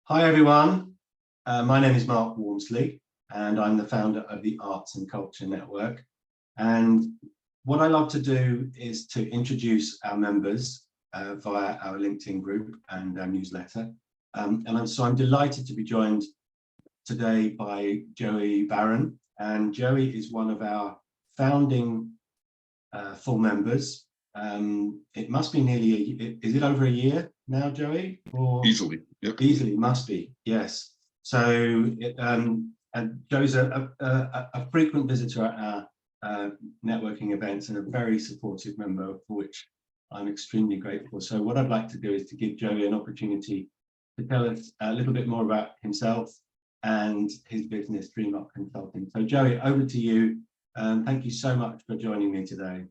Hi everyone, my name is Mark Walmsley and I'm the founder of the Arts and Culture Network. And what I love to do is to introduce our members via our LinkedIn group and our newsletter. So I'm delighted to be joined today by Joey Barron. And Joey is one of our founding full members. It must be nearly, is it over a year now, Joey? Or easily, yep. Easily, must be, yes. So, and Joe's a frequent visitor at our networking events and a very supportive member, for which I'm extremely grateful. So what I'd like to do is to give Joey an opportunity to tell us a little bit more about himself and his business, Dream Up Consulting. So Joey, over to you. Thank you so much for joining me today.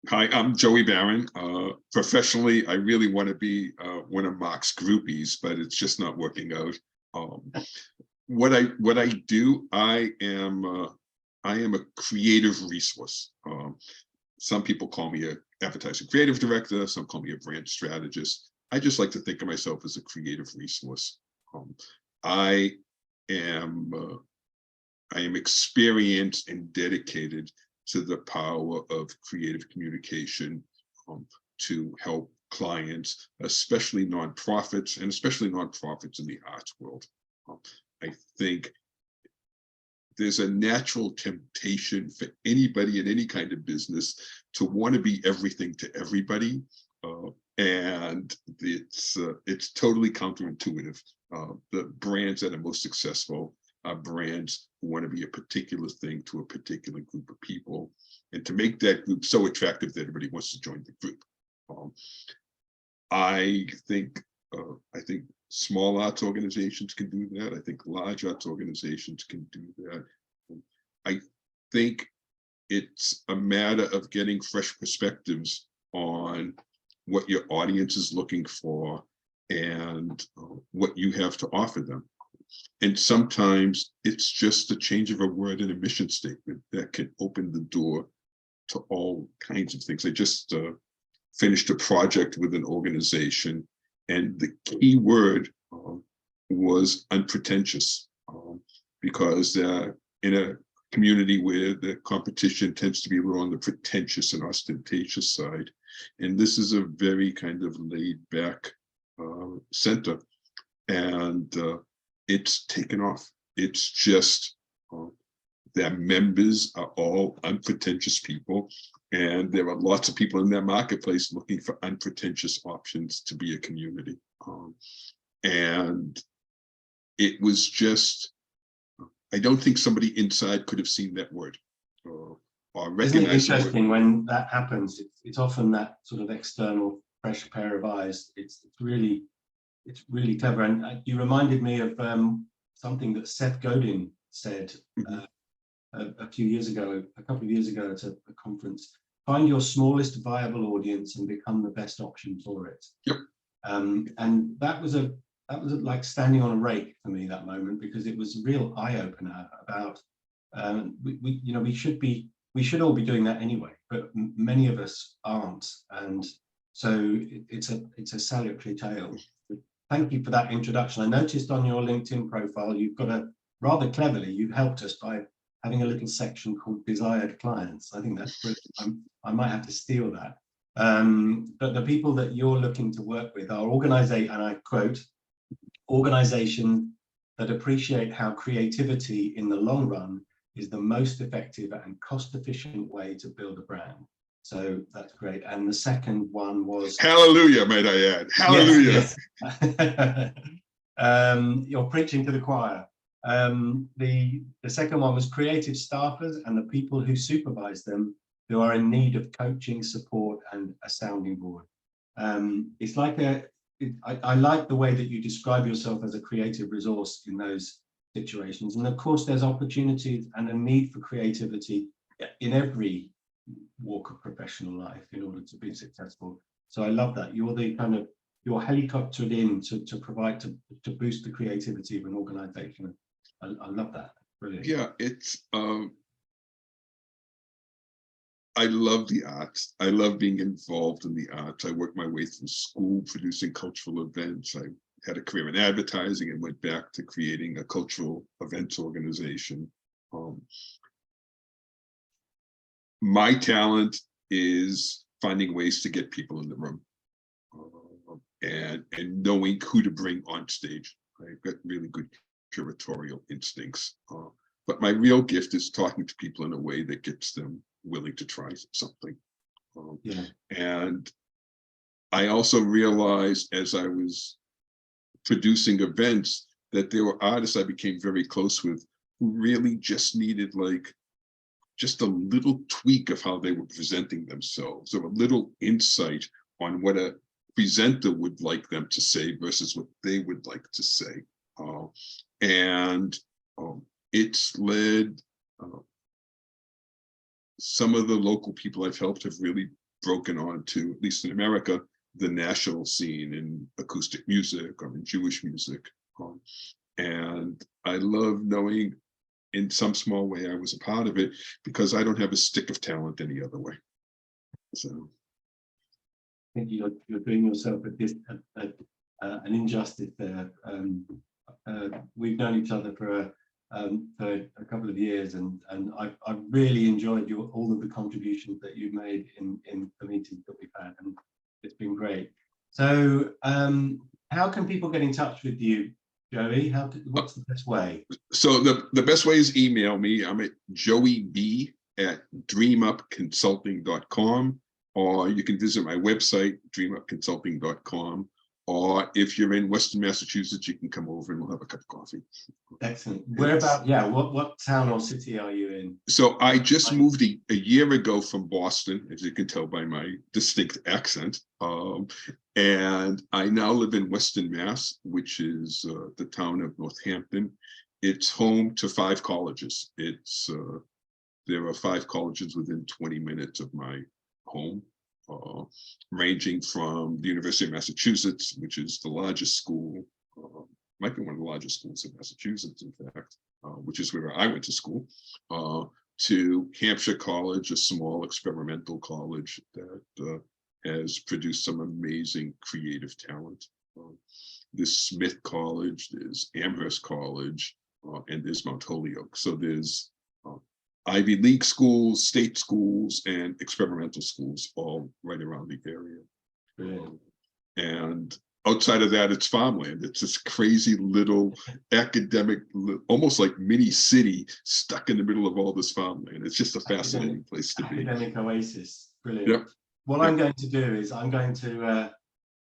Hi, I'm Joey Barron. Professionally, I really want to be one of Mark's groupies, but it's just not working out. What I do, I am a creative resource. Some people call me an advertising creative director. Some call me a brand strategist. I just like to think of myself as a creative resource. I am experienced and dedicated to the power of creative communication to help clients, especially nonprofits, and especially nonprofits in the arts world. I think there's a natural temptation for anybody in any kind of business to want to be everything to everybody, and it's totally counterintuitive. The brands that are most successful are brands who want to be a particular thing to a particular group of people, and to make that group so attractive that everybody wants to join the group. I think small arts organizations can do that. I think large arts organizations can do that. I think it's a matter of getting fresh perspectives on what your audience is looking for and what you have to offer them. And sometimes it's just a change of a word in a mission statement that can open the door to all kinds of things. I just finished a project with an organization, and the key word was unpretentious, because in a community where the competition tends to be a little on the pretentious and ostentatious side, and this is a very kind of laid back center, and it's taken off. It's just their members are all unpretentious people, and there are lots of people in their marketplace looking for unpretentious options to be a community. And it was just, I don't think somebody inside could have seen that word or recognized. Isn't it interesting when that happens? It's often that sort of external fresh pair of eyes. It's really clever. And you reminded me of something that Seth Godin said a couple of years ago at a conference. Find your smallest viable audience and become the best option for it. Yep. And that was like standing on a rake for me, that moment, because it was a real eye-opener about we should all be doing that anyway, but many of us aren't. And so it's a salutary tale. Thank you for that introduction. I noticed on your LinkedIn profile, you've got you've helped us by having a little section called desired clients. I think that's brilliant. I might have to steal that. But the people that you're looking to work with are and I quote, organizations that appreciate how creativity in the long run is the most effective and cost-efficient way to build a brand. So that's great. And the second one was hallelujah, might I add. Hallelujah. Yes. You're preaching to the choir. The second one was creative staffers and the people who supervise them, who are in need of coaching, support, and a sounding board. It's like I like the way that you describe yourself as a creative resource in those situations. And of course, there's opportunities and a need for creativity in every walk of professional life in order to be successful. So I love that. You're helicoptered in to provide to boost the creativity of an organization. I love that. Brilliant. Yeah, it's I love the arts. I love being involved in the arts. I worked my way through school producing cultural events. I had a career in advertising and went back to creating a cultural events organization. My talent is finding ways to get people in the room, and knowing who to bring on stage. I've got really good curatorial instincts, but my real gift is talking to people in a way that gets them willing to try something. And I also realized as I was producing events that there were artists I became very close with who really just needed like just a little tweak of how they were presenting themselves, or a little insight on what a presenter would like them to say versus what they would like to say. And it's led some of the local people I've helped have really broken on to, at least in America, the national scene in acoustic music or in Jewish music. And I love knowing in some small way I was a part of it, because I don't have a stick of talent any other way. So I think you're doing yourself an injustice there. We've known each other for a couple of years, and I've really enjoyed all of the contributions that you've made in the meetings that we've had, and it's been great. So how can people get in touch with you, Joey? What's the best way? So the best way is email me. I'm at joeyb@dreamupconsulting.com, or you can visit my website, dreamupconsulting.com. Or if you're in Western Massachusetts, you can come over and we'll have a cup of coffee. Excellent. Where about? Yeah. What town or city are you in? So I just moved a year ago from Boston, as you can tell by my distinct accent. And I now live in Western Mass, which is the town of Northampton. It's home to 5 colleges. There are 5 colleges within 20 minutes of my home. Ranging from the University of Massachusetts, which is the largest school, might be one of the largest schools in Massachusetts, in fact, which is where I went to school, to Hampshire College, a small experimental college that has produced some amazing creative talent. There's Smith College, there's Amherst College, and there's Mount Holyoke. So there's Ivy League schools, state schools, and experimental schools all right around the area. And outside of that, it's farmland. It's this crazy little academic, almost like mini city stuck in the middle of all this farmland. It's just a fascinating place to be. Academic oasis. Brilliant. Yep. What I'm going to do is I'm going to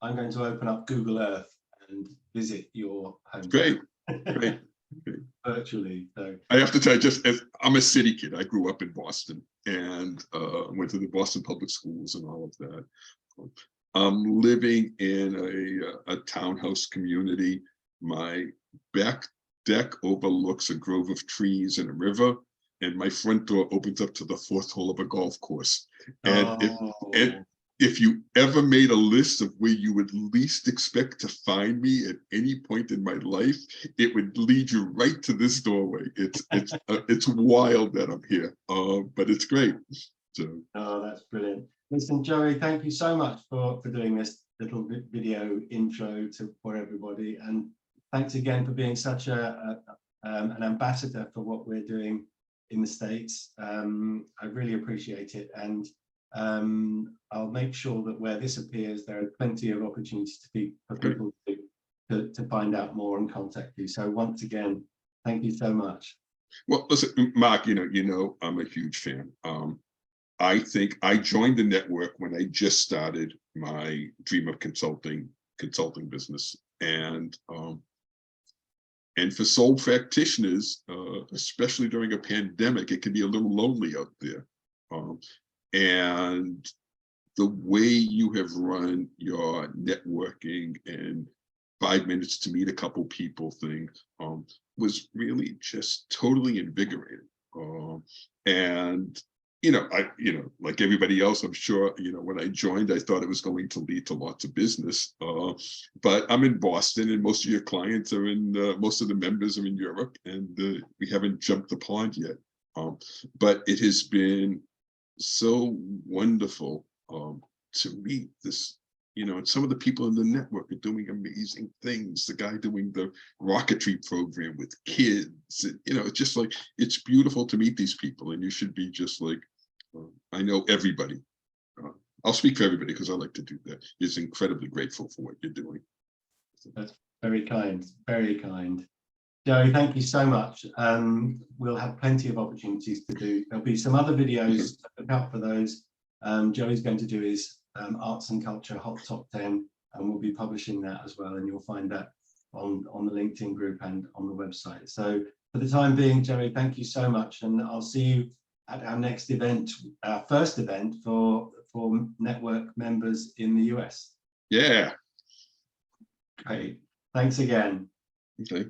open up Google Earth and visit your home. Great. Virtually. So I have to tell you, just as I'm a city kid, I grew up in Boston and went to the Boston public schools and all of that. I'm living in a townhouse community. My back deck overlooks a grove of trees and a river, and my front door opens up to the 4th hole of a golf course. And if you ever made a list of where you would least expect to find me at any point in my life, it would lead you right to this doorway. It's wild that I'm here, but it's great. So. Oh, that's brilliant. Listen, Joey, thank you so much for doing this little video intro for everybody, and thanks again for being such an ambassador for what we're doing in the States. I really appreciate it, and I'll make sure that where this appears, there are plenty of opportunities for people to find out more and contact you. So once again, thank you so much. Well, listen, Mark, you know, I'm a huge fan. I think I joined the network when I just started my Dream Up consulting business, and for sole practitioners, especially during a pandemic, it can be a little lonely out there. And the way you have run your networking and 5 minutes to meet a couple people thing was really just totally invigorating. And like everybody else, I'm sure, when I joined, I thought it was going to lead to lots of business. But I'm in Boston, and most of your clients are most of the members are in Europe, and we haven't jumped the pond yet. But it has been so wonderful to meet this you know, and some of the people in the network are doing amazing things. The guy doing the rocketry program with kids, you know, it's just like, it's beautiful to meet these people, and you should be just like, I know everybody. I'll speak for everybody because I like to do that. Is incredibly grateful for what you're doing. That's very kind, very kind. Joey, thank you so much. We'll have plenty of opportunities to do. There'll be some other videos, look out for those. Joey's going to do his arts and culture hot top 10, and we'll be publishing that as well, and you'll find that on the LinkedIn group and on the website. So for the time being, Joey, thank you so much, and I'll see you at our next event, our first event for network members in the US. Yeah. Great. Thanks again. Okay.